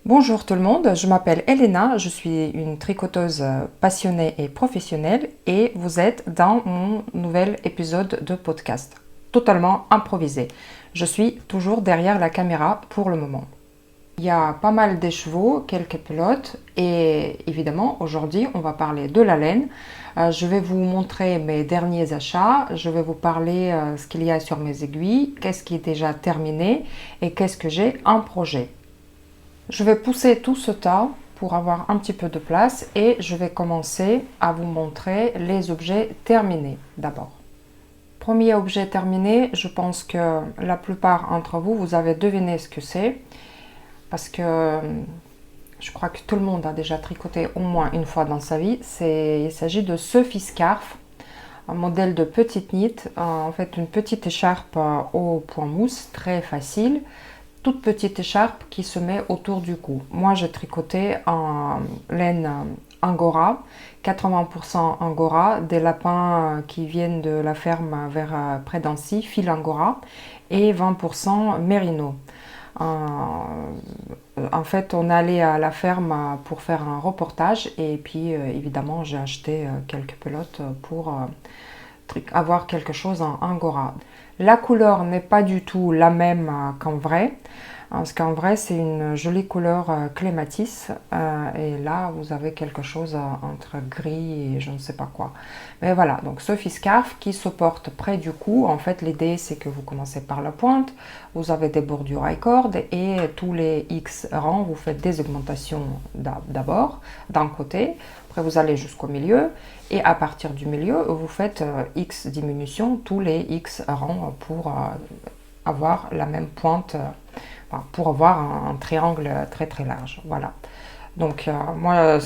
Bonjour tout le monde, je m'appelle Elena, je suis une tricoteuse passionnée et professionnelle et vous êtes dans mon nouvel épisode de podcast, totalement improvisé. Je suis toujours derrière la caméra pour le moment. Il y a pas mal d'écheveaux, quelques pelotes et évidemment aujourd'hui on va parler de la laine. Je vais vous montrer mes derniers achats, je vais vous parler ce qu'il y a sur mes aiguilles, qu'est-ce qui est déjà terminé et qu'est-ce que j'ai en projet. Je vais pousser tout ce tas pour avoir un petit peu de place et je vais commencer à vous montrer les objets terminés d'abord. Premier objet terminé, je pense que la plupart d'entre vous, vous avez deviné ce que c'est parce que je crois que tout le monde a déjà tricoté au moins une fois dans sa vie. Il s'agit de Sophie Scarf, un modèle de petite knit, en fait une petite écharpe au point mousse, très facile. Toute petite écharpe qui se met autour du cou. Moi, j'ai tricoté en laine Angora, 80% Angora, des lapins qui viennent de la ferme vers près d'Annecy, fil Angora, et 20% Mérino. En fait, on allait à la ferme pour faire un reportage et puis évidemment, j'ai acheté quelques pelotes pour avoir quelque chose en Angora. La couleur n'est pas du tout la même qu'en vrai, parce qu'en vrai c'est une jolie couleur clématisse et là vous avez quelque chose entre gris et je ne sais pas quoi. Mais voilà, donc Sophie Scarf qui se porte près du cou. En fait l'idée c'est que vous commencez par la pointe, vous avez des bordures à corde et tous les X rangs vous faites des augmentations d'abord d'un côté. Après, vous allez jusqu'au milieu et à partir du milieu, vous faites X diminutions, tous les X rangs pour avoir la même pointe, pour avoir un triangle très très large. Voilà. Donc moi,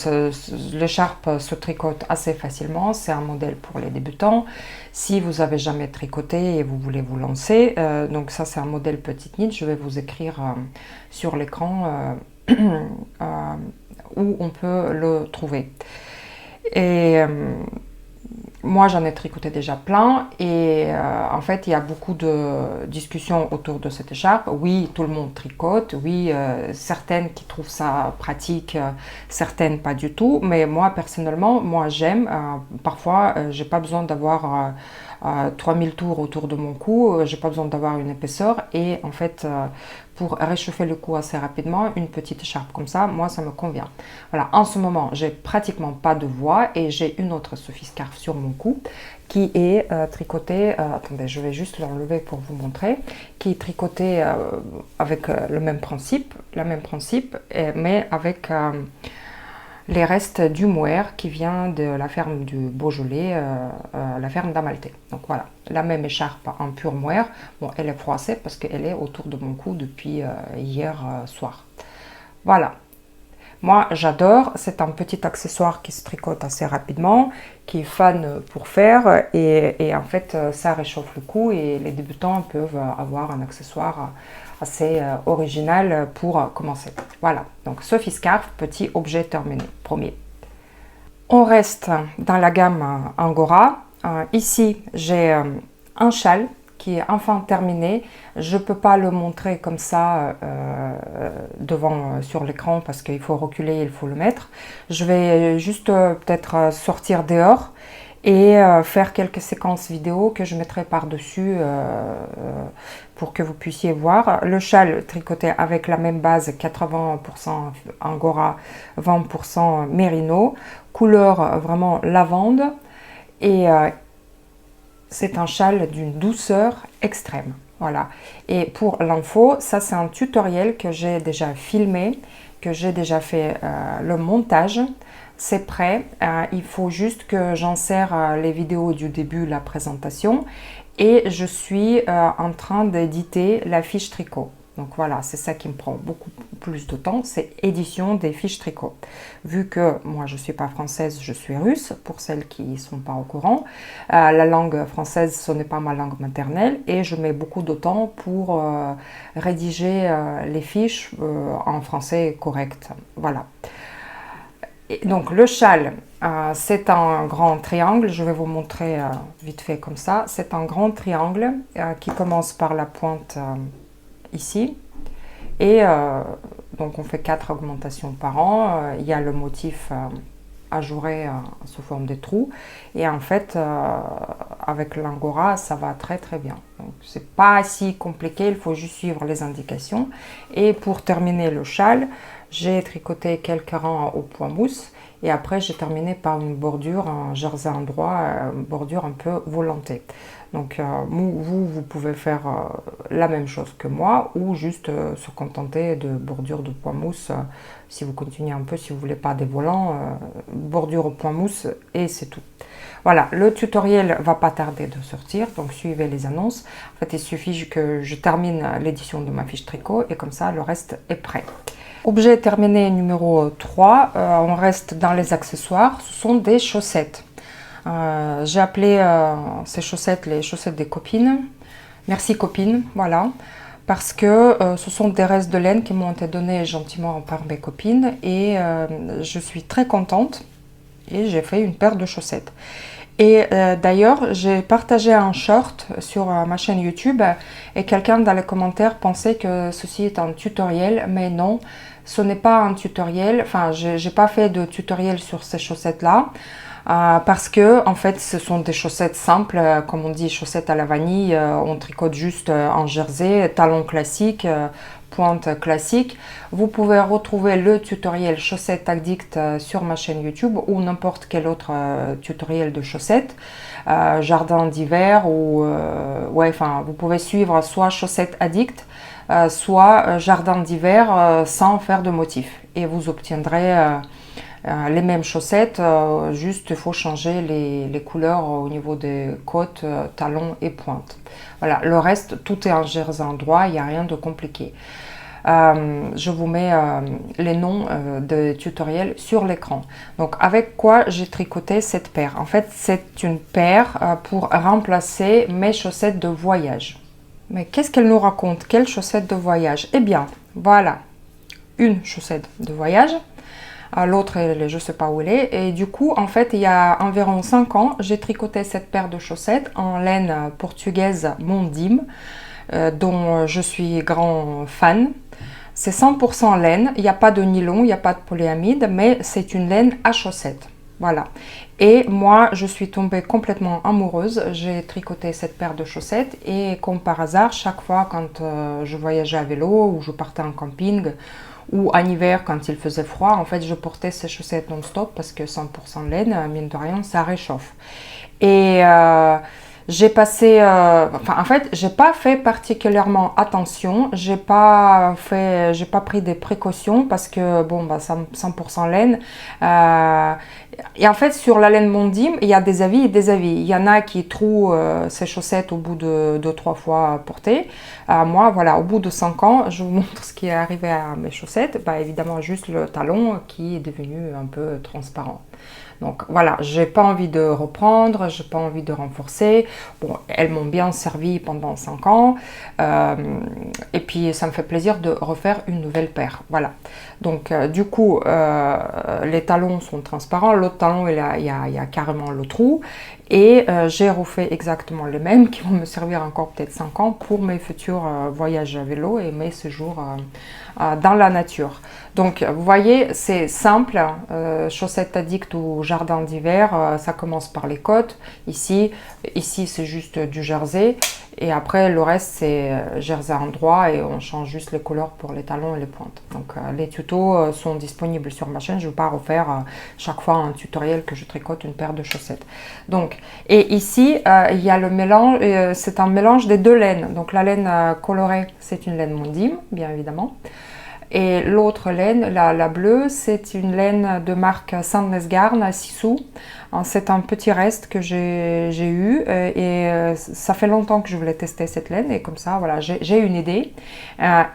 l'écharpe se tricote assez facilement, c'est un modèle pour les débutants. Si vous avez jamais tricoté et vous voulez vous lancer, donc ça c'est un modèle petite knit, je vais vous écrire sur l'écran où on peut le trouver. Et moi j'en ai tricoté déjà plein et en fait il y a beaucoup de discussions autour de cette écharpe. Oui, tout le monde tricote, oui, certaines qui trouvent ça pratique, certaines pas du tout, mais moi personnellement, moi j'aime, parfois j'ai pas besoin d'avoir 3000 tours autour de mon cou, j'ai pas besoin d'avoir une épaisseur et en fait pour réchauffer le cou assez rapidement, une petite écharpe comme ça, moi ça me convient. Voilà, en ce moment j'ai pratiquement pas de voix et j'ai une autre Sophie Scarf sur mon cou qui est tricotée, attendez je vais juste l'enlever pour vous montrer, qui est tricotée avec le même principe, mais avec les restes du mohair qui vient de la ferme du Beaujolais, la ferme d'Amalté. Donc voilà, la même écharpe en pur mohair. Bon, elle est froissée parce qu'elle est autour de mon cou depuis hier soir. Voilà. Moi, j'adore. C'est un petit accessoire qui se tricote assez rapidement, qui est fun pour faire. Et en fait, ça réchauffe le cou et les débutants peuvent avoir un accessoire assez original pour commencer. Voilà, donc Sophie Scarf, petit objet terminé, premier. On reste dans la gamme Angora. Ici, j'ai un châle qui est enfin terminé. Je ne peux pas le montrer comme ça devant sur l'écran parce qu'il faut reculer, il faut le mettre. Je vais juste peut-être sortir dehors et faire quelques séquences vidéo que je mettrai par-dessus pour que vous puissiez voir. Le châle tricoté avec la même base, 80% Angora, 20% Mérino, couleur vraiment lavande et c'est un châle d'une douceur extrême. Voilà. Et pour l'info, ça c'est un tutoriel que j'ai déjà filmé, que j'ai déjà fait le montage. C'est prêt. Il faut juste que j'insère les vidéos du début, la présentation. Et je suis en train d'éditer la fiche tricot. Donc voilà, c'est ça qui me prend beaucoup plus de temps, c'est édition des fiches tricot. Vu que moi je ne suis pas française, je suis russe, pour celles qui ne sont pas au courant. La langue française, ce n'est pas ma langue maternelle et je mets beaucoup de temps pour rédiger les fiches en français correct. Voilà. Et donc le châle, c'est un grand triangle, je vais vous montrer vite fait comme ça. C'est un grand triangle qui commence par la pointe ici et donc on fait 4 augmentations par an. Il y a le motif ajouré sous forme de trous. Et en fait, avec l'angora, ça va très très bien. Donc c'est pas si compliqué, il faut juste suivre les indications. Et pour terminer le châle, j'ai tricoté quelques rangs au point mousse. Et après, j'ai terminé par une bordure en jersey endroit, une bordure un peu volantée. Donc vous pouvez faire la même chose que moi ou juste se contenter de bordure de point mousse si vous continuez un peu, si vous voulez pas des volants, bordure au point mousse et c'est tout. Voilà, le tutoriel va pas tarder de sortir, donc suivez les annonces. En fait, il suffit que je termine l'édition de ma fiche tricot et comme ça, le reste est prêt. Objet terminé numéro 3, on reste dans les accessoires, ce sont des chaussettes. J'ai appelé ces chaussettes les chaussettes des copines. Merci copines, voilà. Parce que ce sont des restes de laine qui m'ont été donnés gentiment par mes copines. Et je suis très contente. Et j'ai fait une paire de chaussettes. Et d'ailleurs, j'ai partagé un short sur ma chaîne YouTube. Et quelqu'un dans les commentaires pensait que ceci est un tutoriel. Mais non, ce n'est pas un tutoriel. Enfin, j'ai pas fait de tutoriel sur ces chaussettes-là. Parce que en fait ce sont des chaussettes simples, comme on dit chaussettes à la vanille, on tricote juste en jersey, talons classiques, pointe classique. Vous pouvez retrouver le tutoriel chaussettes addict sur ma chaîne YouTube ou n'importe quel autre tutoriel de chaussettes, jardin d'hiver ou ouais, enfin vous pouvez suivre soit chaussettes addict, soit jardin d'hiver sans faire de motif et vous obtiendrez les mêmes chaussettes, juste il faut changer les couleurs au niveau des côtes, talons et pointes. Voilà, le reste, tout est en jersey endroit, il n'y a rien de compliqué. Je vous mets les noms de tutoriels sur l'écran. Donc avec quoi j'ai tricoté cette paire? En fait, c'est une paire pour remplacer mes chaussettes de voyage. Mais qu'est-ce qu'elle nous raconte? Quelles chaussettes de voyage? Eh bien, voilà, une chaussette de voyage. L'autre, je ne sais pas où elle est. Et du coup, en fait, il y a environ 5 ans, j'ai tricoté cette paire de chaussettes en laine portugaise Mondim, dont je suis grand fan. C'est 100% laine, il n'y a pas de nylon, il n'y a pas de polyamide, mais c'est une laine à chaussettes. Voilà. Et moi, je suis tombée complètement amoureuse. J'ai tricoté cette paire de chaussettes et comme par hasard, chaque fois quand je voyageais à vélo ou je partais en camping, ou en hiver quand il faisait froid, en fait je portais ces chaussettes non-stop parce que 100% laine, mine de rien, ça réchauffe. Et j'ai passé, en fait, j'ai pas fait particulièrement attention, j'ai pas pris des précautions parce que bon, 100% laine. Et en fait, sur la laine Mondim, il y a des avis et des avis. Il y en a qui trouent ces chaussettes au bout de 2-3 fois portées. Moi, voilà, au bout de 5 ans, je vous montre ce qui est arrivé à mes chaussettes. Évidemment, juste le talon qui est devenu un peu transparent. Donc voilà, j'ai pas envie de reprendre, j'ai pas envie de renforcer. Bon, elles m'ont bien servi pendant 5 ans. Et puis ça me fait plaisir de refaire une nouvelle paire. Voilà. Donc du coup, les talons sont transparents. L'autre talon, il y a carrément le trou. Et j'ai refait exactement les mêmes qui vont me servir encore peut-être 5 ans pour mes futurs voyages à vélo et mes séjours dans la nature. Donc vous voyez, c'est simple, chaussettes addict ou jardin d'hiver, ça commence par les côtes. Ici c'est juste du jersey et après le reste c'est jersey endroit et on change juste les couleurs pour les talons et les pointes. Donc les tutos sont disponibles sur ma chaîne, je ne vais pas refaire chaque fois un tutoriel que je tricote une paire de chaussettes. Donc, et ici il y a le mélange, c'est un mélange des deux laines. Donc la laine colorée c'est une laine Mondim, bien évidemment. Et l'autre laine, la bleue, c'est une laine de marque Sandnesgarn à 6 sous. C'est un petit reste que j'ai eu et ça fait longtemps que je voulais tester cette laine et comme ça, voilà, j'ai une idée.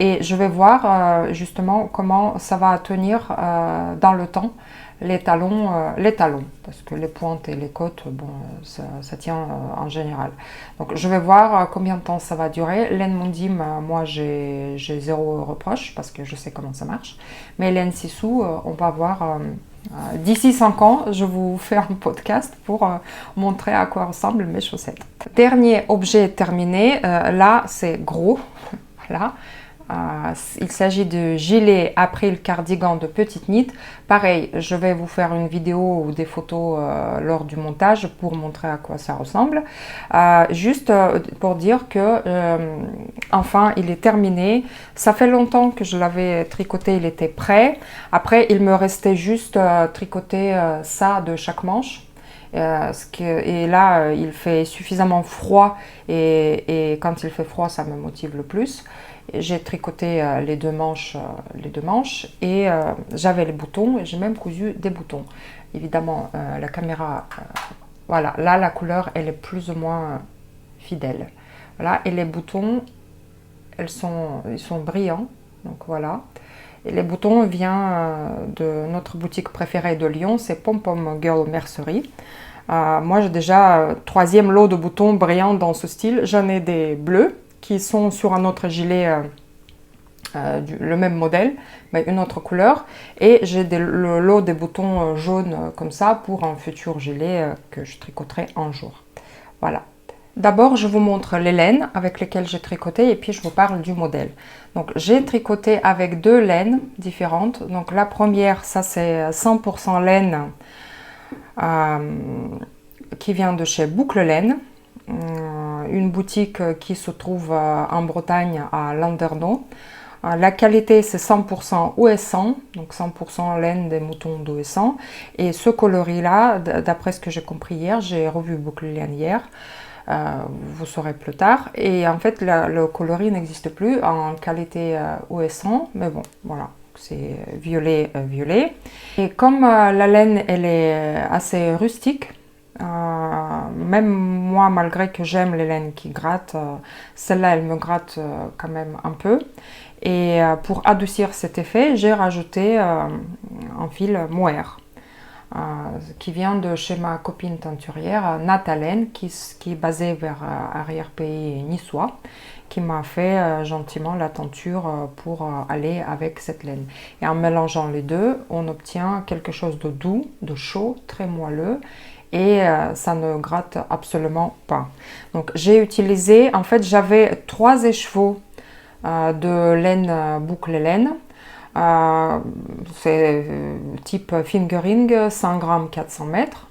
Et je vais voir justement comment ça va tenir dans le temps. Les talons, parce que les pointes et les côtes, bon, ça tient en général. Donc je vais voir combien de temps ça va durer. Laine Mondim, moi j'ai 0 reproche parce que je sais comment ça marche. Mais laine Sissou, on va voir. D'ici 5 ans, je vous fais un podcast pour montrer à quoi ressemblent mes chaussettes. Dernier objet terminé, là c'est gros, voilà. Il s'agit de gilet April cardigan de petite nit. Pareil, je vais vous faire une vidéo ou des photos lors du montage pour montrer à quoi ça ressemble. Juste pour dire que enfin il est terminé. Ça fait longtemps que je l'avais tricoté, il était prêt. Après il me restait juste tricoter ça de chaque manche. Et là il fait suffisamment froid et quand il fait froid ça me motive le plus. J'ai tricoté les deux manches et j'avais les boutons et j'ai même cousu des boutons. Évidemment, la caméra, voilà, là la couleur elle est plus ou moins fidèle. Voilà, et les boutons, ils sont brillants, donc voilà. Et les boutons viennent de notre boutique préférée de Lyon, c'est Pom Pom Girl Mercerie. Moi j'ai déjà troisième lot de boutons brillants dans ce style. J'en ai des bleus qui sont sur un autre gilet, le même modèle, mais une autre couleur. Et j'ai le lot des boutons jaunes comme ça pour un futur gilet que je tricoterai un jour. Voilà. D'abord, je vous montre les laines avec lesquelles j'ai tricoté et puis je vous parle du modèle. Donc, j'ai tricoté avec deux laines différentes. Donc, la première, ça c'est 100% laine qui vient de chez Boucle Laine. Une boutique qui se trouve en Bretagne à Landerneau. La qualité c'est 100% OS100, donc 100% laine des moutons d'OS100. Et ce coloris là, d'après ce que j'ai compris hier, j'ai revu Boucle Laine hier, vous saurez plus tard. Et en fait le coloris n'existe plus en qualité OS100, mais bon voilà. C'est violet, violet. Et comme la laine elle est assez rustique, même moi, malgré que j'aime les laines qui grattent, celle-là, elle me gratte quand même un peu. Et pour adoucir cet effet, j'ai rajouté un fil mohair qui vient de chez ma copine teinturière, Nathalène, qui est basée vers arrière-pays niçois, qui m'a fait gentiment la teinture pour aller avec cette laine. Et en mélangeant les deux, on obtient quelque chose de doux, de chaud, très moelleux. Et ça ne gratte absolument pas. Donc j'ai utilisé, en fait j'avais 3 écheveaux de laine boucle laine. C'est type fingering, 100 grammes 400 mètres.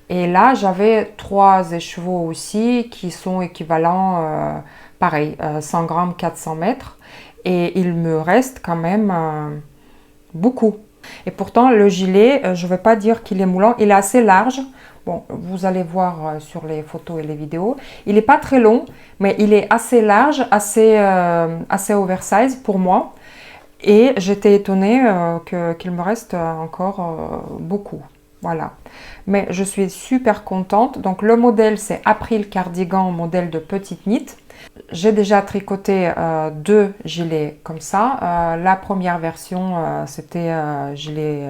Et là j'avais 3 écheveaux aussi qui sont équivalents, pareil, 100 grammes 400 mètres. Et il me reste quand même beaucoup. Et pourtant le gilet, je ne vais pas dire qu'il est moulant, il est assez large. Bon, vous allez voir sur les photos et les vidéos. Il n'est pas très long, mais il est assez large, assez oversize pour moi. Et j'étais étonnée qu'il me reste encore beaucoup. Voilà. Mais je suis super contente. Donc le modèle, c'est April Cardigan, modèle de petite nit. J'ai déjà tricoté 2 gilets comme ça. La première version, c'était un gilet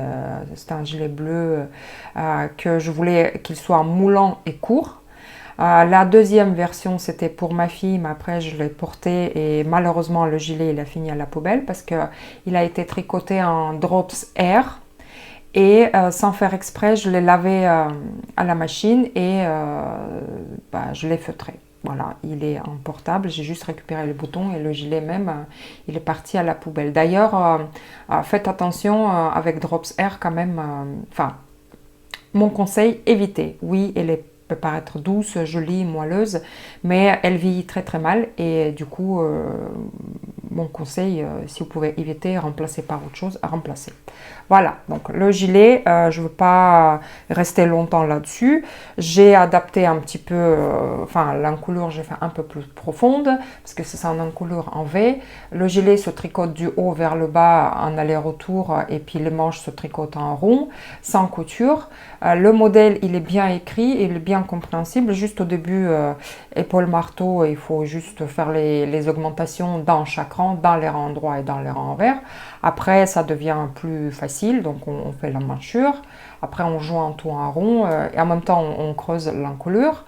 bleu que je voulais qu'il soit moulant et court. La deuxième version, c'était pour ma fille, mais après je l'ai porté et malheureusement le gilet il a fini à la poubelle parce qu'il a été tricoté en drops air. Et sans faire exprès, je l'ai lavé à la machine et je l'ai feutré. Voilà, il est en portable, j'ai juste récupéré les boutons et le gilet même, il est parti à la poubelle. D'ailleurs, faites attention avec Drops Air quand même. Enfin, mon conseil, évitez. Oui, elle peut paraître douce, jolie, moelleuse, mais elle vieillit très très mal et du coup, mon conseil, si vous pouvez éviter, remplacer par autre chose, à remplacer. Voilà, donc le gilet, je ne veux pas rester longtemps là-dessus. J'ai adapté un petit peu, l'encoulure, j'ai fait un peu plus profonde, parce que c'est une encoulure en V. Le gilet se tricote du haut vers le bas en aller-retour, et puis les manches se tricotent en rond, sans couture. Le modèle, il est bien écrit, il est bien compréhensible. Juste au début, épaule-marteau, il faut juste faire les augmentations dans chaque rang, dans les rangs droits et dans les rangs envers. Après, ça devient plus facile, donc on fait la manchure. Après, on joint tout en rond et en même temps, on creuse l'encoulure.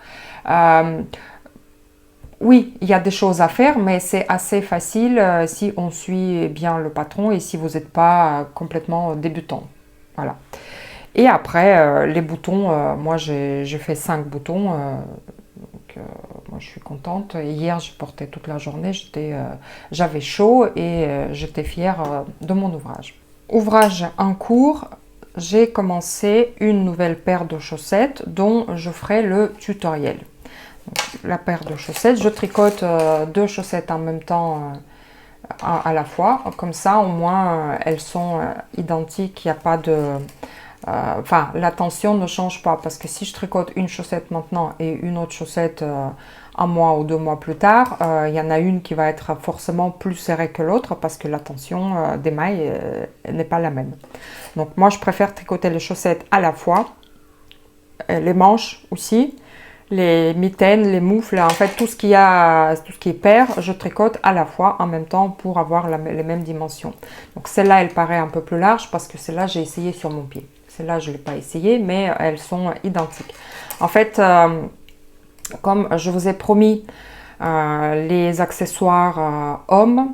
Oui, il y a des choses à faire, mais c'est assez facile si on suit bien le patron et si vous n'êtes pas complètement débutant. Voilà. Et après, les boutons, moi j'ai fait 5 boutons. moi, je suis contente. Et hier, j'ai porté toute la journée, j'avais chaud et j'étais fière de mon ouvrage. Ouvrage en cours, j'ai commencé une nouvelle paire de chaussettes dont je ferai le tutoriel. Donc, la paire de chaussettes, je tricote 2 chaussettes en même temps à la fois. Comme ça, au moins, elles sont identiques, il n'y a pas de... Enfin, la tension ne change pas parce que si je tricote une chaussette maintenant et une autre chaussette un mois ou 2 mois plus tard, il y en a une qui va être forcément plus serrée que l'autre parce que la tension des mailles n'est pas la même. Donc moi, je préfère tricoter les chaussettes à la fois, les manches aussi, les mitaines, les moufles, en fait tout ce qui est paire, je tricote à la fois en même temps pour avoir les mêmes dimensions. Donc celle-là, elle paraît un peu plus large parce que celle-là, j'ai essayé sur mon pied. Celle-là, je ne l'ai pas essayé, mais elles sont identiques. En fait, comme je vous ai promis les accessoires hommes,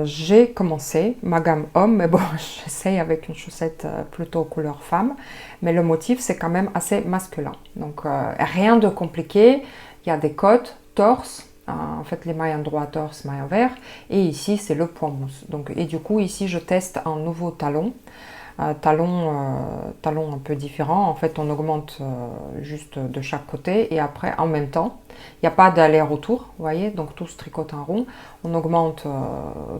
j'ai commencé ma gamme homme, mais bon, j'essaye avec une chaussette plutôt couleur femme, mais le motif, c'est quand même assez masculin. Donc, rien de compliqué. Il y a des côtes, torse, en fait, les mailles endroit torse, mailles envers, et ici, c'est le point mousse. Donc, et du coup, ici, je teste un nouveau talon. Talon un peu différent. En fait, on augmente juste de chaque côté et après, en même temps, il n'y a pas d'aller-retour, vous voyez, donc tout se tricote en rond. On augmente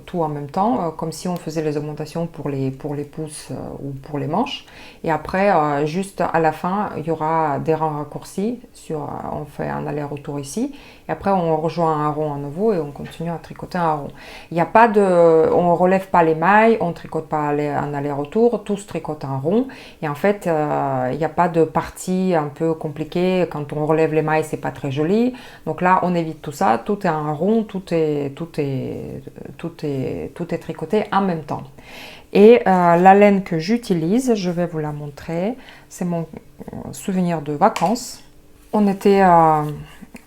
tout en même temps, comme si on faisait les augmentations pour les pouces ou pour les manches. Et après, juste à la fin, il y aura des rangs raccourcis. On fait un aller-retour ici. Et après, on rejoint un rond à nouveau et on continue à tricoter un rond. Il n'y a pas on ne relève pas les mailles, on ne tricote pas un aller-retour, tout se tricote en rond. Et en fait, il n'y a pas de partie un peu compliquée. Quand on relève les mailles, c'est pas très joli. Donc là, on évite tout ça. Tout est en rond, tout est tricoté en même temps. Et la laine que j'utilise, je vais vous la montrer. C'est mon souvenir de vacances. On était à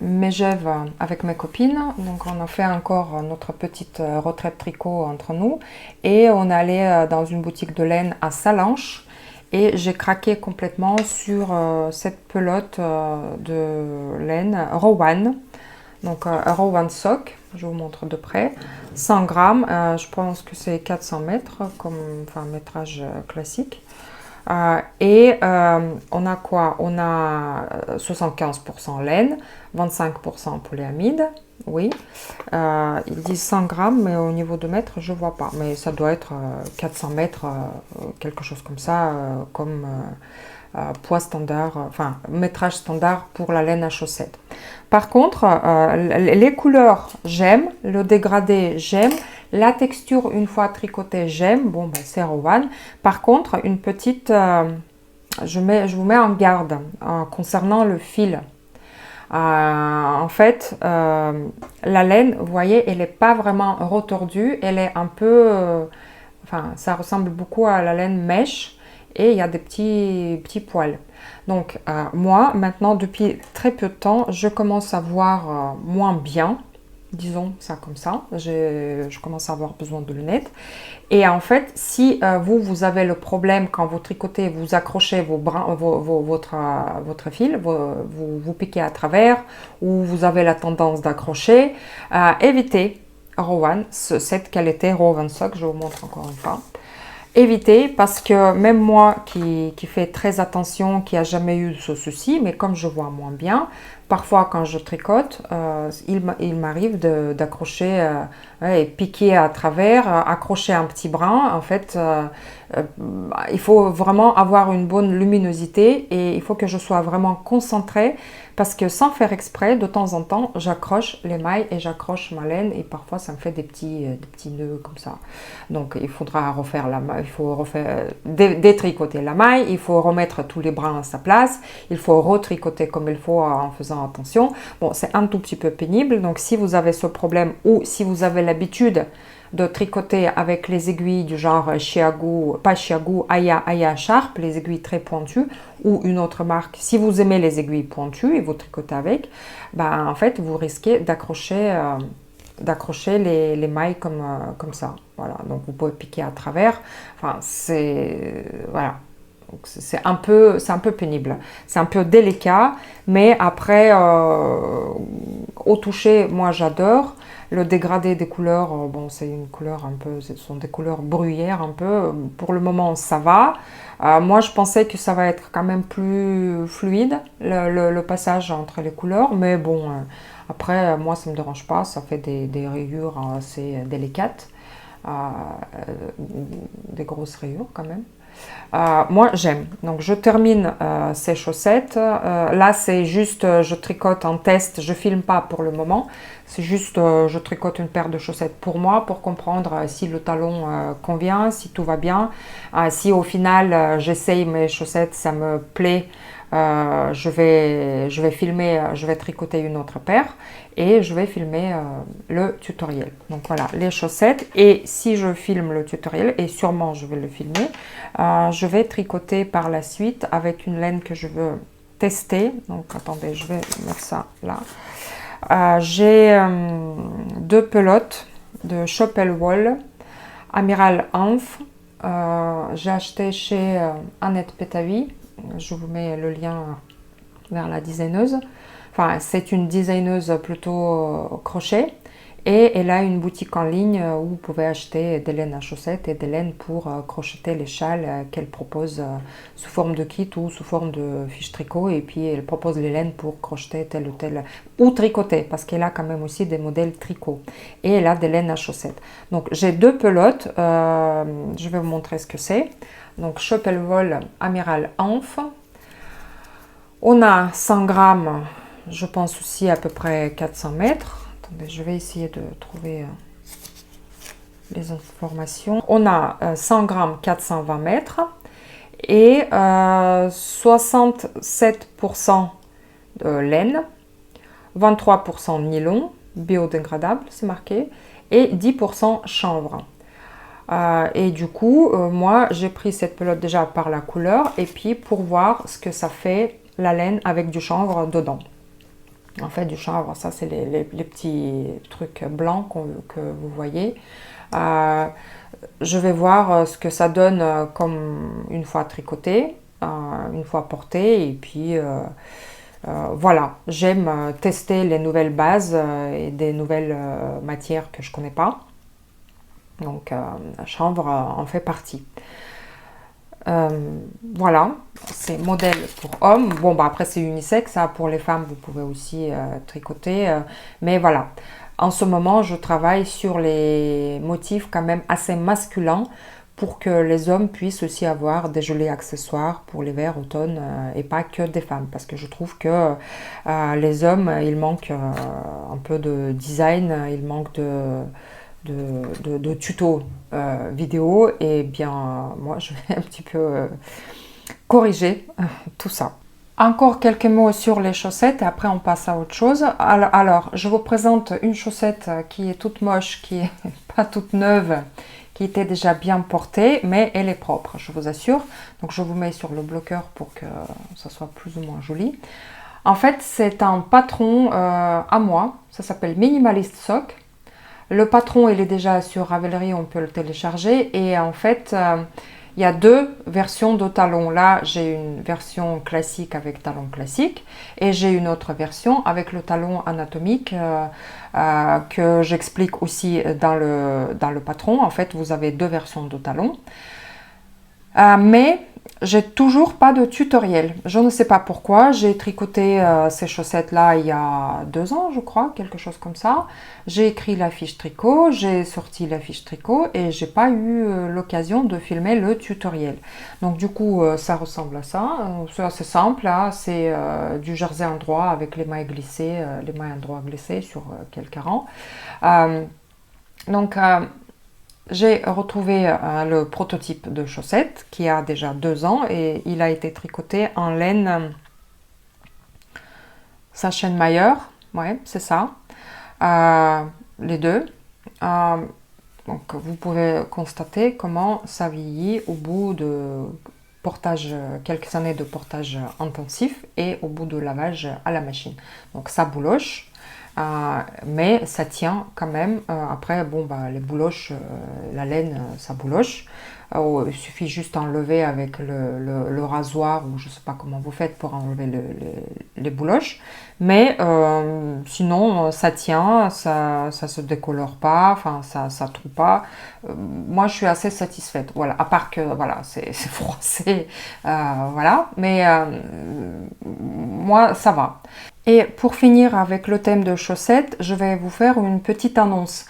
Megève avec mes copines, donc on a fait encore notre petite retraite tricot entre nous et on allait dans une boutique de laine à Salanches et j'ai craqué complètement sur cette pelote de laine Rowan, donc Rowan Sock, je vous montre de près, 100 grammes, je pense que c'est 400 mètres comme métrage classique. On a quoi? On a 75% laine, 25% polyamide, oui. Ils disent 100 grammes, mais au niveau de mètres, je ne vois pas. Mais ça doit être 400 mètres, quelque chose comme ça, comme poids standard, enfin métrage standard pour la laine à chaussettes. Par contre, les couleurs, j'aime, le dégradé, j'aime. La texture, une fois tricotée, j'aime. Bon, ben, c'est Rowan. Par contre, une petite... je vous mets en garde concernant le fil. En fait, la laine, vous voyez, elle n'est pas vraiment retordue. Elle est un peu... ça ressemble beaucoup à la laine mèche. Et il y a des petits poils. Donc, moi, maintenant, depuis très peu de temps, je commence à voir moins bien. Disons ça comme ça, je commence à avoir besoin de lunettes. Et en fait, si vous avez le problème quand vous tricotez, vous accrochez votre fil, vous piquez à travers, ou vous avez la tendance d'accrocher, évitez Rowan, cette qualité Rowan Sock, je vous montre encore une fois. Évitez parce que même moi qui fais très attention, qui n'a jamais eu ce souci, mais comme je vois moins bien, parfois quand je tricote, il m'arrive d'accrocher et piquer à travers, accrocher un petit brin. En fait, il faut vraiment avoir une bonne luminosité et il faut que je sois vraiment concentrée parce que sans faire exprès, de temps en temps, j'accroche les mailles et j'accroche ma laine et parfois ça me fait des petits nœuds comme ça. Donc il faudra refaire la maille, il faut détricoter la maille, il faut remettre tous les brins à sa place, il faut retricoter comme il faut en faisant attention. Bon, c'est un tout petit peu pénible, donc si vous avez ce problème ou si vous avez l'habitude de tricoter avec les aiguilles du genre Chiago, pas Chiago, Aya Sharp, les aiguilles très pointues, ou une autre marque. Si vous aimez les aiguilles pointues et vous tricotez avec, ben, en fait, vous risquez d'accrocher les mailles comme ça. Voilà, donc vous pouvez piquer à travers. Enfin, c'est... Voilà. c'est un peu pénible. C'est un peu délicat, mais après, au toucher, moi j'adore. Le dégradé des couleurs, bon, c'est une couleur un peu, ce sont des couleurs bruyères un peu. Pour le moment, ça va. Moi, je pensais que ça va être quand même plus fluide, le passage entre les couleurs. Mais bon, après, moi, ça ne me dérange pas. Ça fait des rayures assez délicates. Des grosses rayures quand même. Moi j'aime, donc je termine ces chaussettes. Là c'est juste, je tricote en test, je filme pas pour le moment, c'est juste je tricote une paire de chaussettes pour moi, pour comprendre si le talon convient, si tout va bien, si au final j'essaye mes chaussettes, ça me plaît. Je vais filmer, je vais tricoter une autre paire et je vais filmer le tutoriel. Donc voilà, les chaussettes. Et si je filme le tutoriel, et sûrement je vais le filmer, je vais tricoter par la suite avec une laine que je veux tester. Donc attendez, je vais mettre ça là. J'ai deux pelotes de Chopel Wool Amiral Anf. J'ai acheté chez Annette Petavi. Je vous mets le lien vers la designeuse. Enfin, c'est une designeuse plutôt crochet. Et elle a une boutique en ligne où vous pouvez acheter des laines à chaussettes et des laines pour crocheter les châles qu'elle propose sous forme de kit ou sous forme de fiche tricot. Et puis elle propose les laines pour crocheter tel ou tel, ou tricoter, parce qu'elle a quand même aussi des modèles tricot. Et elle a des laines à chaussettes. Donc j'ai deux pelotes, je vais vous montrer ce que c'est. Donc Chopel Wool Amiral Anf. On a 100 grammes, je pense aussi à peu près 400 mètres. Attendez, je vais essayer de trouver les informations. On a 100 grammes, 420 mètres et 67% de laine, 23% nylon, biodégradable, c'est marqué, et 10% chanvre. Et du coup, moi, j'ai pris cette pelote déjà par la couleur et puis pour voir ce que ça fait la laine avec du chanvre dedans. En fait, du chanvre, ça c'est les petits trucs blancs que vous voyez. Je vais voir ce que ça donne comme une fois tricoté, une fois porté. Et puis voilà, j'aime tester les nouvelles bases et des nouvelles matières que je ne connais pas. Donc la chanvre en fait partie. Voilà, c'est modèle pour hommes. Bon, bah après c'est unisexe, ça pour les femmes vous pouvez aussi tricoter. Mais voilà, en ce moment je travaille sur les motifs quand même assez masculins pour que les hommes puissent aussi avoir des jolis accessoires pour l'hiver, automne et pas que des femmes. Parce que je trouve que les hommes, il manque un peu de design, il manque de tutos vidéo et bien moi je vais un petit peu corriger tout ça. Encore quelques mots sur les chaussettes et après on passe à autre chose. Alors je vous présente une chaussette qui est toute moche, qui est pas toute neuve, qui était déjà bien portée, mais elle est propre, je vous assure. Donc je vous mets sur le bloqueur pour que ça soit plus ou moins joli. En fait c'est un patron à moi, ça s'appelle Minimalist Sock. Le patron, il est déjà sur Ravelry, on peut le télécharger. Et en fait, il y a deux versions de talons. Là, j'ai une version classique avec talon classique. Et j'ai une autre version avec le talon anatomique que j'explique aussi dans le patron. En fait, vous avez deux versions de talons. Mais j'ai toujours pas de tutoriel. Je ne sais pas pourquoi. J'ai tricoté ces chaussettes-là il y a 2 ans, je crois, quelque chose comme ça. J'ai écrit la fiche tricot, j'ai sorti la fiche tricot et j'ai pas eu l'occasion de filmer le tutoriel. Donc du coup, ça ressemble à ça. C'est assez simple, là. C'est du jersey en droit avec les mailles glissées, les mailles en droit glissées sur quelques rangs. Donc j'ai retrouvé le prototype de chaussette qui a déjà 2 ans et il a été tricoté en laine Sachsenmeier, ouais, c'est ça, les deux. Donc vous pouvez constater comment ça vieillit au bout de portage, quelques années de portage intensif et au bout de lavage à la machine. Donc ça bouloche. Mais ça tient quand même. Après, bon, bah, les bouloches, la laine, ça bouloche. Il suffit juste d'enlever avec le rasoir ou je ne sais pas comment vous faites pour enlever les bouloches. Mais sinon, ça tient, ça se décolore pas, enfin, ça troue pas. Moi, je suis assez satisfaite. Voilà, à part que voilà, c'est froissé, voilà. Mais moi, ça va. Et pour finir avec le thème de chaussettes, je vais vous faire une petite annonce.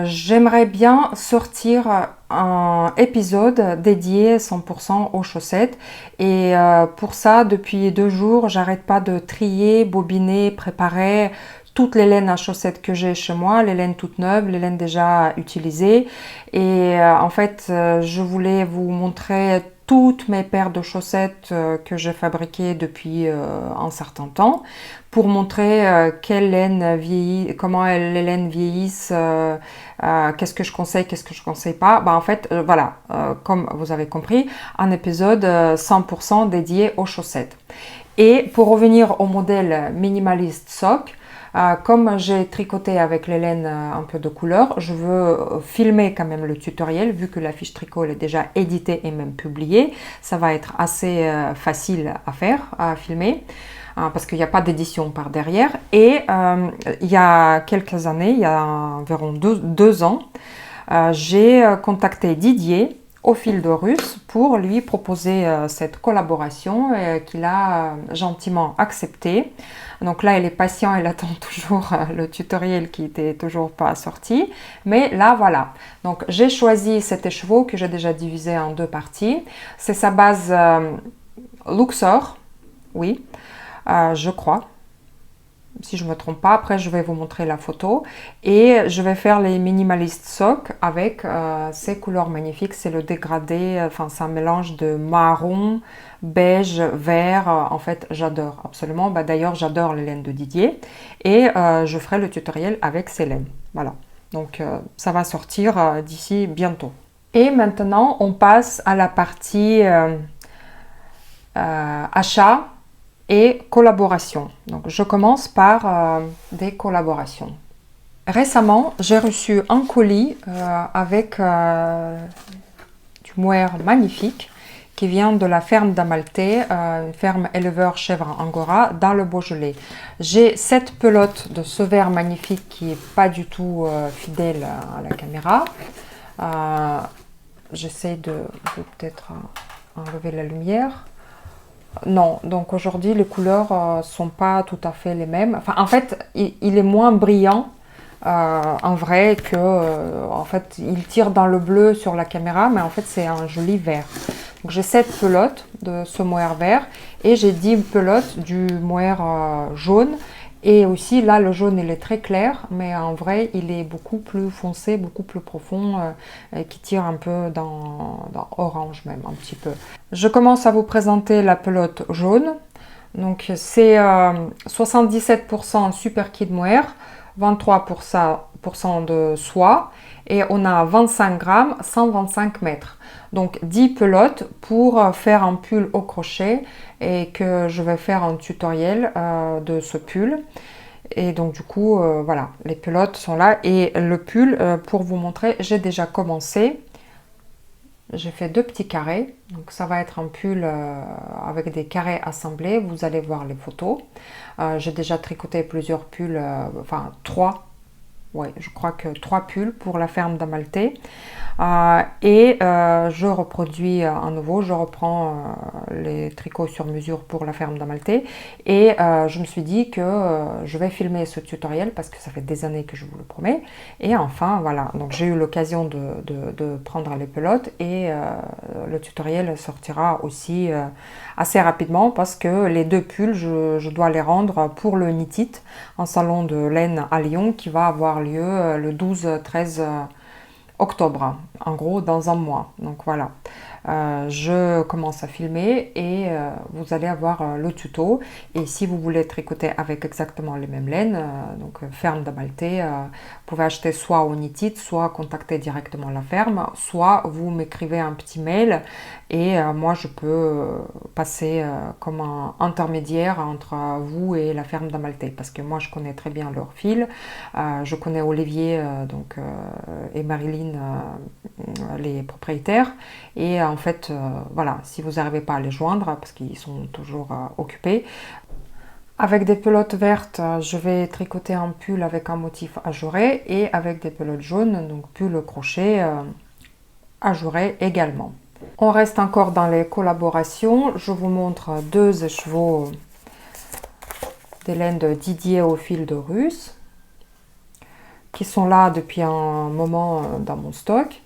J'aimerais bien sortir un épisode dédié 100% aux chaussettes et pour ça depuis 2 jours j'arrête pas de trier, bobiner, préparer toutes les laines à chaussettes que j'ai chez moi, les laines toutes neuves, les laines déjà utilisées et en fait je voulais vous montrer toutes mes paires de chaussettes que j'ai fabriquées depuis un certain temps pour montrer quelle laine vieillit, comment les laines vieillissent, qu'est-ce que je conseille, qu'est-ce que je conseille pas. En fait, voilà, comme vous avez compris, un épisode 100% dédié aux chaussettes. Et pour revenir au modèle minimaliste sock, comme j'ai tricoté avec les laines un peu de couleur, je veux filmer quand même le tutoriel, vu que la fiche tricot elle est déjà éditée et même publiée. Ça va être assez facile à faire, à filmer, parce qu'il n'y a pas d'édition par derrière. Et il y a quelques années, il y a environ 2 ans, j'ai contacté Didier au fil de Russe pour lui proposer cette collaboration qu'il a gentiment accepté. Donc là, il est patient, il attend toujours le tutoriel qui n'était toujours pas sorti. Mais là, voilà. Donc j'ai choisi cet écheveau que j'ai déjà divisé en 2 parties. C'est sa base Luxor, oui, je crois. Si je ne me trompe pas, après je vais vous montrer la photo et je vais faire les minimalist socks avec ces couleurs magnifiques, c'est le dégradé, enfin c'est un mélange de marron, beige, vert, en fait j'adore absolument, d'ailleurs j'adore les laines de Didier et je ferai le tutoriel avec ces laines, voilà, donc ça va sortir d'ici bientôt. Et maintenant on passe à la partie achat et collaboration. Donc je commence par des collaborations. Récemment, j'ai reçu un colis avec du mohair magnifique qui vient de la ferme d'Amalté, une ferme éleveur chèvre angora dans le Beaujolais. J'ai cette pelote de ce vert magnifique qui n'est pas du tout fidèle à la caméra. J'essaie de peut-être enlever la lumière. Non, donc aujourd'hui les couleurs sont pas tout à fait les mêmes. Enfin, en fait, il est moins brillant en vrai que, en fait, il tire dans le bleu sur la caméra, mais en fait c'est un joli vert. Donc j'ai 7 pelotes de ce mohair vert et j'ai 10 pelotes du mohair jaune. Et aussi là le jaune il est très clair, mais en vrai il est beaucoup plus foncé, beaucoup plus profond, qui tire un peu dans orange même un petit peu. Je commence à vous présenter la pelote jaune. Donc c'est 77% super kid mohair, 23% de soie et on a 25 grammes, 125 mètres. Donc 10 pelotes pour faire un pull au crochet et que je vais faire un tutoriel de ce pull. Et donc du coup, voilà, les pelotes sont là. Et le pull, pour vous montrer, j'ai déjà commencé. J'ai fait 2 petits carrés. Donc ça va être un pull avec des carrés assemblés. Vous allez voir les photos. J'ai déjà tricoté plusieurs pulls, enfin 3. Ouais, je crois que 3 pulls pour la ferme d'Amalté. Je reproduis à nouveau, je reprends les tricots sur mesure pour la ferme d'Amalté et je me suis dit que je vais filmer ce tutoriel parce que ça fait des années que je vous le promets et enfin voilà, donc j'ai eu l'occasion de prendre les pelotes et le tutoriel sortira aussi assez rapidement parce que les 2 pulls je dois les rendre pour le Knit It, un salon de laine à Lyon qui va avoir lieu le 12-13 octobre, en gros dans un mois. Donc voilà. je commence à filmer et vous allez avoir le tuto. Et si vous voulez tricoter avec exactement les mêmes laines, donc ferme d'Amalté, vous pouvez acheter soit au Knit-It, soit contacter directement la ferme, soit vous m'écrivez un petit mail et moi je peux passer comme un intermédiaire entre vous et la ferme d'Amalté, parce que moi je connais très bien leur fil, je connais Olivier et Marilyn, les propriétaires, et en fait voilà, si vous n'arrivez pas à les joindre parce qu'ils sont toujours occupés, avec des pelotes vertes, je vais tricoter un pull avec un motif ajouré, et avec des pelotes jaunes, donc pull crochet ajouré également. On reste encore dans les collaborations. Je vous montre deux écheveaux des laines de Didier au fil de Russe qui sont là depuis un moment dans mon stock.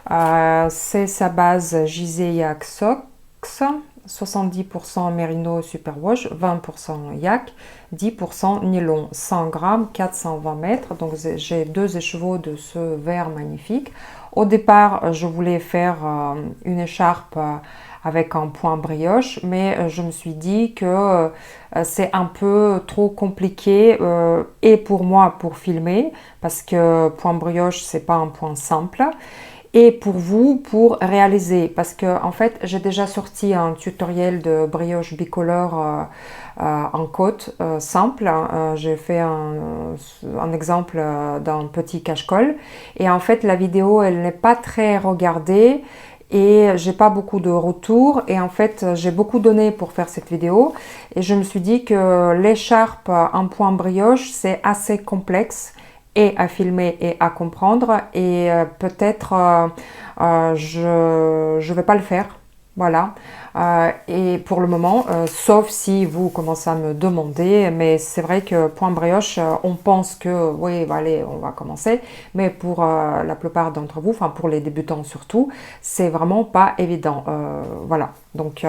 C'est sa base Giseyak Sox, 70% Merino Superwash, 20% yak, 10% nylon, 100 grammes, 420 mètres. Donc j'ai deux écheveaux de ce vert magnifique. Au départ, je voulais faire une écharpe avec un point brioche, mais je me suis dit que c'est un peu trop compliqué et pour moi pour filmer, parce que point brioche c'est pas un point simple, et pour vous pour réaliser, parce que en fait j'ai déjà sorti un tutoriel de brioche bicolore en côte simple. J'ai fait un exemple d'un petit cache-colle, et en fait la vidéo elle n'est pas très regardée et j'ai pas beaucoup de retours, et en fait j'ai beaucoup donné pour faire cette vidéo, et je me suis dit que l'écharpe en point brioche c'est assez complexe et à filmer et à comprendre, et peut-être je vais pas le faire, voilà. Et pour le moment, sauf si vous commencez à me demander, mais c'est vrai que point brioche, on pense que oui, bah, allez, on va commencer, mais pour la plupart d'entre vous, enfin pour les débutants surtout, c'est vraiment pas évident, voilà. Donc,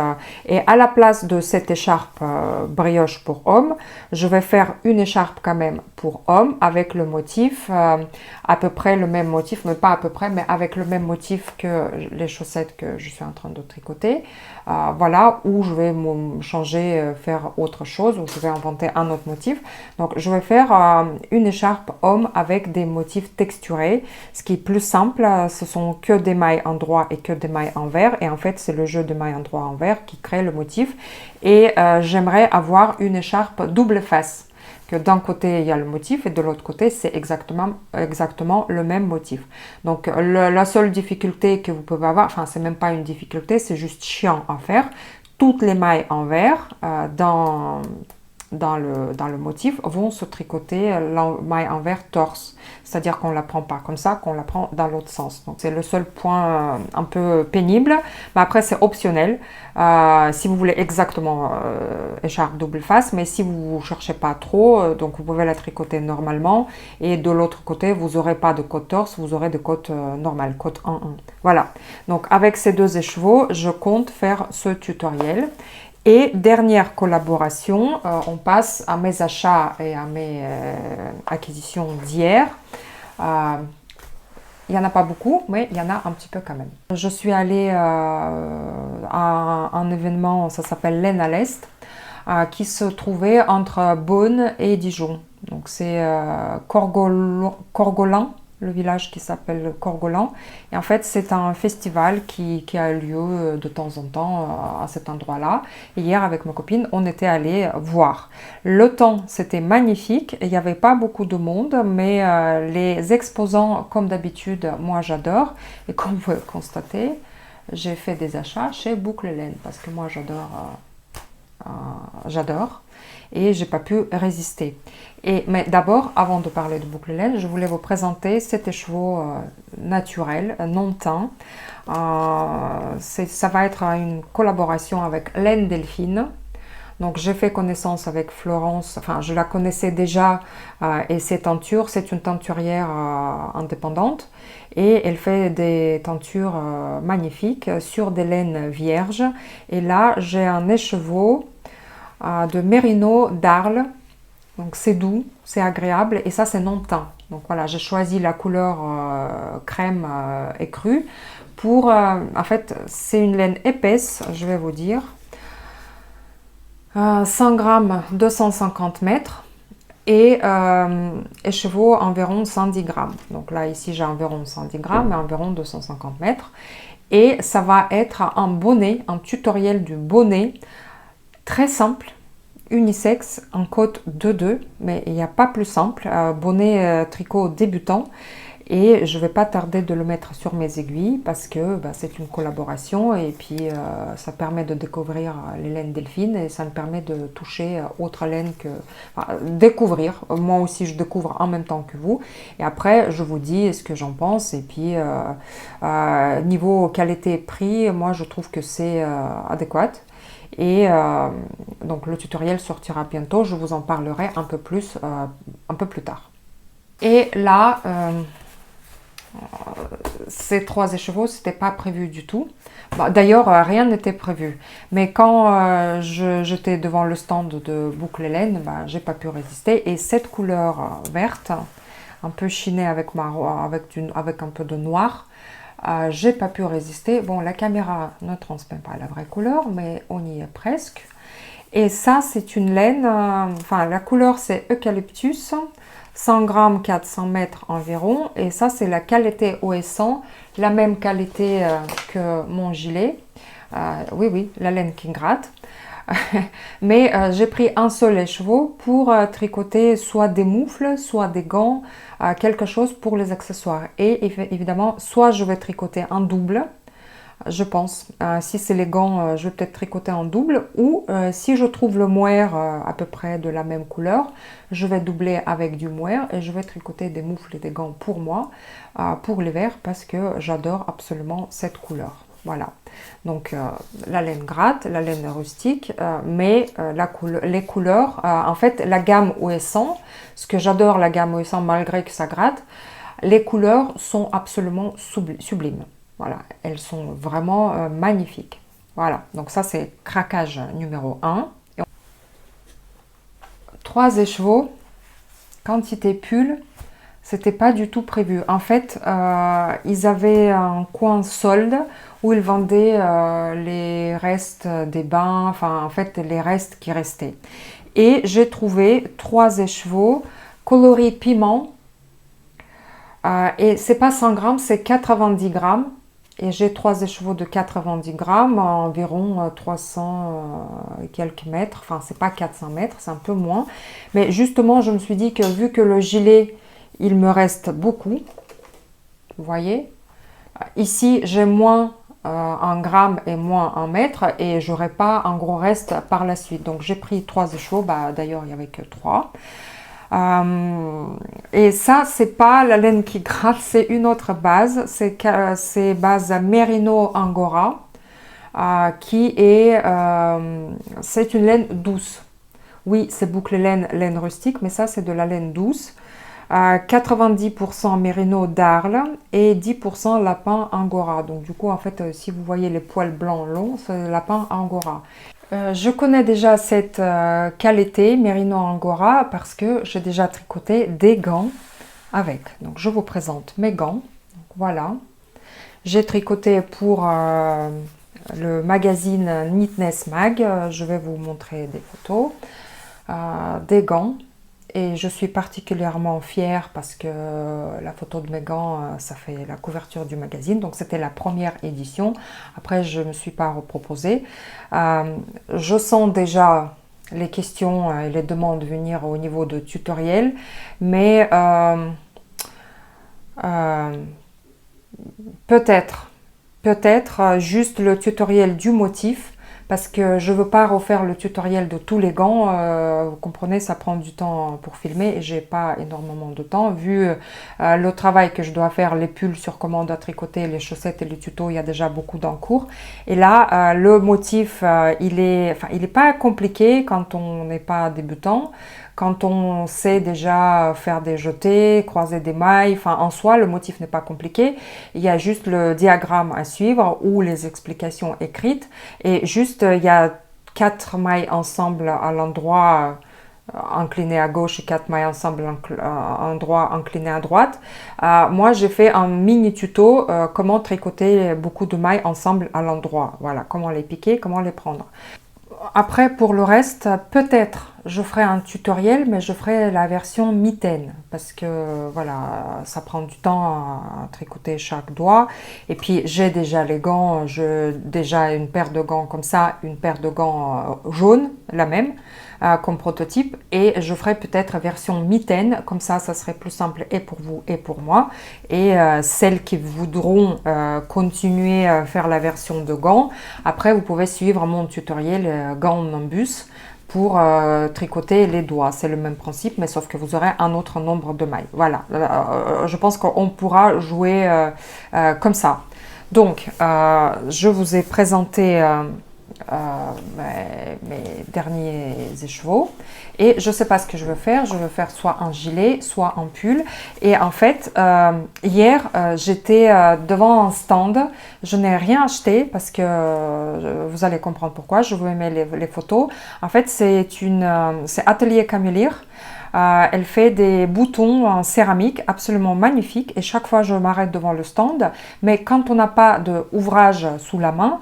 et à la place de cette écharpe brioche pour homme, je vais faire une écharpe quand même pour homme avec le motif, à peu près le même motif, mais pas à peu près, mais avec le même motif que les chaussettes que je suis en train de tricoter. Voilà, où je vais changer, faire autre chose, où je vais inventer un autre motif. Donc je vais faire une écharpe homme avec des motifs texturés. Ce qui est plus simple, ce sont que des mailles en droit et que des mailles en vert, et en fait c'est le jeu de mailles en droit en vert qui crée le motif. Et j'aimerais avoir une écharpe double face, que d'un côté il y a le motif et de l'autre côté c'est exactement le même motif. Donc la seule difficulté que vous pouvez avoir, enfin c'est même pas une difficulté, c'est juste chiant à faire, toutes les mailles en vert dans le motif vont se tricoter la maille en vert torse, c'est-à-dire qu'on ne la prend pas comme ça, qu'on la prend dans l'autre sens. Donc c'est le seul point un peu pénible, mais après c'est optionnel si vous voulez exactement écharpe double face, mais si vous ne cherchez pas trop, donc vous pouvez la tricoter normalement, et de l'autre côté vous n'aurez pas de côte torse, vous aurez de côte normale, côte 1-1. Voilà, donc avec ces deux écheveaux, je compte faire ce tutoriel. Et dernière collaboration, on passe à mes achats et à mes acquisitions d'hier. Il n'y en a pas beaucoup, mais il y en a un petit peu quand même. Je suis allée à un événement, ça s'appelle Laine à l'Est, qui se trouvait entre Beaune et Dijon. Donc c'est Corgolan, le village qui s'appelle Corgolan. Et en fait, c'est un festival qui a lieu de temps en temps à cet endroit-là. Et hier, avec ma copine, on était allé voir. Le temps, c'était magnifique. Il n'y avait pas beaucoup de monde, mais les exposants, comme d'habitude, moi, j'adore. Et comme vous pouvez le constater, j'ai fait des achats chez Boucle Laine, parce que moi, j'adore. Et j'ai pas pu résister. Mais d'abord, avant de parler de Boucle Laine, je voulais vous présenter cet écheveau naturel, non teint. Ça va être une collaboration avec Laine Delphine. Donc j'ai fait connaissance avec Florence, enfin je la connaissais déjà, et ses teintures, c'est une teinturière indépendante, et elle fait des teintures magnifiques sur des laines vierges. Et là j'ai un écheveau de Merino d'Arles, donc c'est doux, c'est agréable, et ça c'est non teint. Donc voilà, j'ai choisi la couleur crème écrue pour, en fait, c'est une laine épaisse, je vais vous dire. 100 grammes, 250 mètres et écheveau environ 110 grammes. Donc là, ici, j'ai environ 110 grammes et environ 250 mètres. Et ça va être un bonnet, un tutoriel du bonnet très simple, unisexe, en côte 2-2, mais il n'y a pas plus simple. Bonnet tricot débutant. Et je ne vais pas tarder de le mettre sur mes aiguilles parce que c'est une collaboration et puis ça permet de découvrir les laines Delphine et ça me permet de toucher autre laine que... Enfin, découvrir. Moi aussi, je découvre en même temps que vous. Et après, je vous dis ce que j'en pense. Et puis, niveau qualité-prix, moi, je trouve que c'est adéquat. Et donc, le tutoriel sortira bientôt. Je vous en parlerai un peu plus tard. Et là... ces 3 écheveaux, c'était pas prévu du tout. D'ailleurs, rien n'était prévu. Mais quand j'étais devant le stand de boucle laine, j'ai pas pu résister. Et cette couleur verte, un peu chinée avec un peu de noir, j'ai pas pu résister. Bon, la caméra ne transmet pas la vraie couleur, mais on y est presque. Et ça, c'est une laine, enfin la couleur c'est Eucalyptus, 100 grammes, 400 mètres environ. Et ça, c'est la qualité OS100, la même qualité que mon gilet. Oui, la laine qui gratte. Mais j'ai pris un seul écheveau pour tricoter soit des moufles, soit des gants, quelque chose pour les accessoires. Et évidemment, soit je vais tricoter un double, je pense. Si c'est les gants, je vais peut-être tricoter en double. Ou si je trouve le mohair à peu près de la même couleur, je vais doubler avec du mohair et je vais tricoter des moufles et des gants pour moi, pour l'hiver, parce que j'adore absolument cette couleur. Voilà. Donc la laine gratte, la laine rustique, mais les couleurs, en fait la gamme OS100, ce que j'adore la gamme OS1 malgré que ça gratte, les couleurs sont absolument sublimes. Voilà, elles sont vraiment magnifiques. Voilà, donc ça c'est craquage numéro 1. 3 écheveaux, quantité pull, c'était pas du tout prévu. En fait, ils avaient un coin solde où ils vendaient les restes des bains, enfin en fait les restes qui restaient. Et j'ai trouvé 3 écheveaux coloris piment. Et c'est pas 100 grammes, c'est 90 grammes. Et j'ai 3 écheveaux de 90 grammes, environ 300 et quelques mètres. Enfin, c'est pas 400 mètres, c'est un peu moins. Mais justement, je me suis dit que vu que le gilet, il me reste beaucoup, vous voyez, ici, j'ai moins en grammes et moins en mètres et j'aurai pas un gros reste par la suite. Donc, j'ai pris 3 écheveaux. D'ailleurs, il n'y avait que 3. Et ça, c'est pas la laine qui gratte, c'est une autre base. C'est base Merino Angora, qui est, c'est une laine douce. Oui, c'est boucle laine rustique, mais ça, c'est de la laine douce. 90% Merino d'Arles et 10% lapin Angora. Donc, du coup, en fait, si vous voyez les poils blancs longs, c'est lapin Angora. Je connais déjà cette qualité Merino Angora parce que j'ai déjà tricoté des gants avec. Donc je vous présente mes gants. Donc, voilà. J'ai tricoté pour le magazine Neatness Mag. Je vais vous montrer des photos des gants. Et je suis particulièrement fière parce que la photo de mes gants, ça fait la couverture du magazine. Donc, c'était la première édition. Après, je ne me suis pas reproposée. Je sens déjà les questions et les demandes venir au niveau de tutoriel. Mais peut-être juste le tutoriel du motif. Parce que je ne veux pas refaire le tutoriel de tous les gants, vous comprenez, ça prend du temps pour filmer et j'ai pas énormément de temps. Vu le travail que je dois faire, les pulls sur commande à tricoter, les chaussettes et les tutos, il y a déjà beaucoup d'en cours. Et là, le motif, il est pas compliqué quand on n'est pas débutant. Quand on sait déjà faire des jetés, croiser des mailles, enfin en soi le motif n'est pas compliqué, il y a juste le diagramme à suivre ou les explications écrites et juste il y a 4 mailles ensemble à l'endroit incliné à gauche et 4 mailles ensemble en droit incliné à droite. Moi, j'ai fait un mini tuto comment tricoter beaucoup de mailles ensemble à l'endroit. Voilà, comment les piquer, comment les prendre. Après, pour le reste, peut-être je ferai un tutoriel, mais je ferai la version mitaine parce que voilà, ça prend du temps à tricoter chaque doigt. Et puis j'ai déjà les gants, déjà une paire de gants comme ça, une paire de gants jaunes, la même, comme prototype. Et je ferai peut-être version mitaine, comme ça serait plus simple et pour vous et pour moi. Et celles qui voudront continuer à faire la version de gants, après vous pouvez suivre mon tutoriel gants Nimbus pour tricoter les doigts. C'est le même principe, mais sauf que vous aurez un autre nombre de mailles. Voilà, je pense qu'on pourra jouer comme ça. Donc, je vous ai présenté mes derniers écheveaux et je ne sais pas ce que je veux faire. Je veux faire soit un gilet, soit un pull. Et en fait, hier, j'étais devant un stand. Je n'ai rien acheté parce que vous allez comprendre pourquoi. Je vous mets les photos. En fait, c'est Atelier Camélire. Elle fait des boutons en céramique absolument magnifiques et chaque fois je m'arrête devant le stand. Mais quand on n'a pas d'ouvrage sous la main,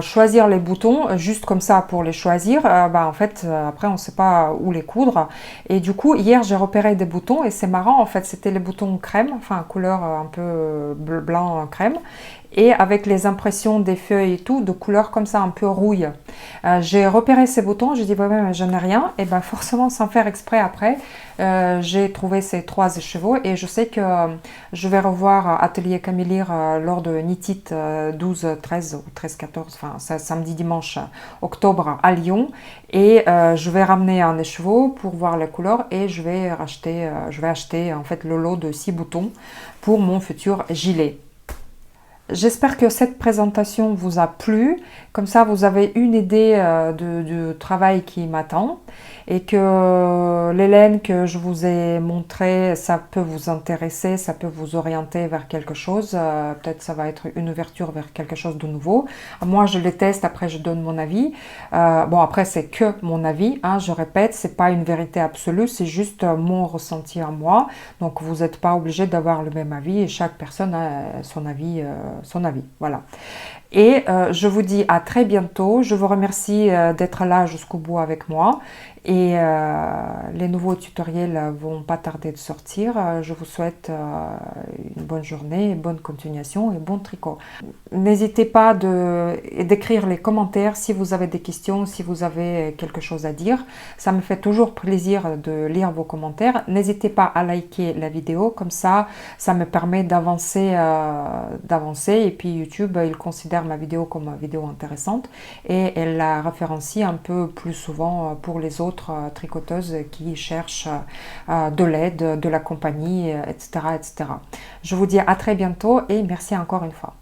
choisir les boutons juste comme ça pour les choisir, en fait après on ne sait pas où les coudre. Et du coup hier j'ai repéré des boutons et c'est marrant, en fait c'était les boutons crème, enfin couleur un peu bleu blanc crème. Et avec les impressions des feuilles et tout, de couleurs comme ça, un peu rouille. J'ai repéré ces boutons, j'ai dit, ouais, mais je n'ai rien. Et bien forcément, sans faire exprès après, j'ai trouvé ces 3 écheveaux. Et je sais que je vais revoir Atelier Camélire lors de Knit It 12-13 ou 13-14, enfin samedi, dimanche, octobre à Lyon. Et je vais ramener un écheveau pour voir les couleurs et je vais acheter en fait le lot de 6 boutons pour mon futur gilet. J'espère que cette présentation vous a plu, comme ça vous avez une idée du travail qui m'attend et que les laines que je vous ai montrées, ça peut vous intéresser, ça peut vous orienter vers quelque chose, peut-être ça va être une ouverture vers quelque chose de nouveau. Moi je les teste, après je donne mon avis. Bon après c'est que mon avis, hein, je répète, c'est pas une vérité absolue, c'est juste mon ressenti à moi, donc vous n'êtes pas obligé d'avoir le même avis et chaque personne a son avis. Voilà. Et je vous dis à très bientôt. Je vous remercie d'être là jusqu'au bout avec moi. Et les nouveaux tutoriels vont pas tarder de sortir. Je vous souhaite une bonne journée, une bonne continuation et bon tricot. N'hésitez pas d'écrire les commentaires si vous avez des questions, si vous avez quelque chose à dire. Ça me fait toujours plaisir de lire vos commentaires. N'hésitez pas à liker la vidéo, comme ça me permet d'avancer. Et puis YouTube, il considère ma vidéo comme une vidéo intéressante et elle la référencie un peu plus souvent pour les autres tricoteuses qui cherchent de l'aide, de la compagnie, etc., etc. Je vous dis à très bientôt et merci encore une fois.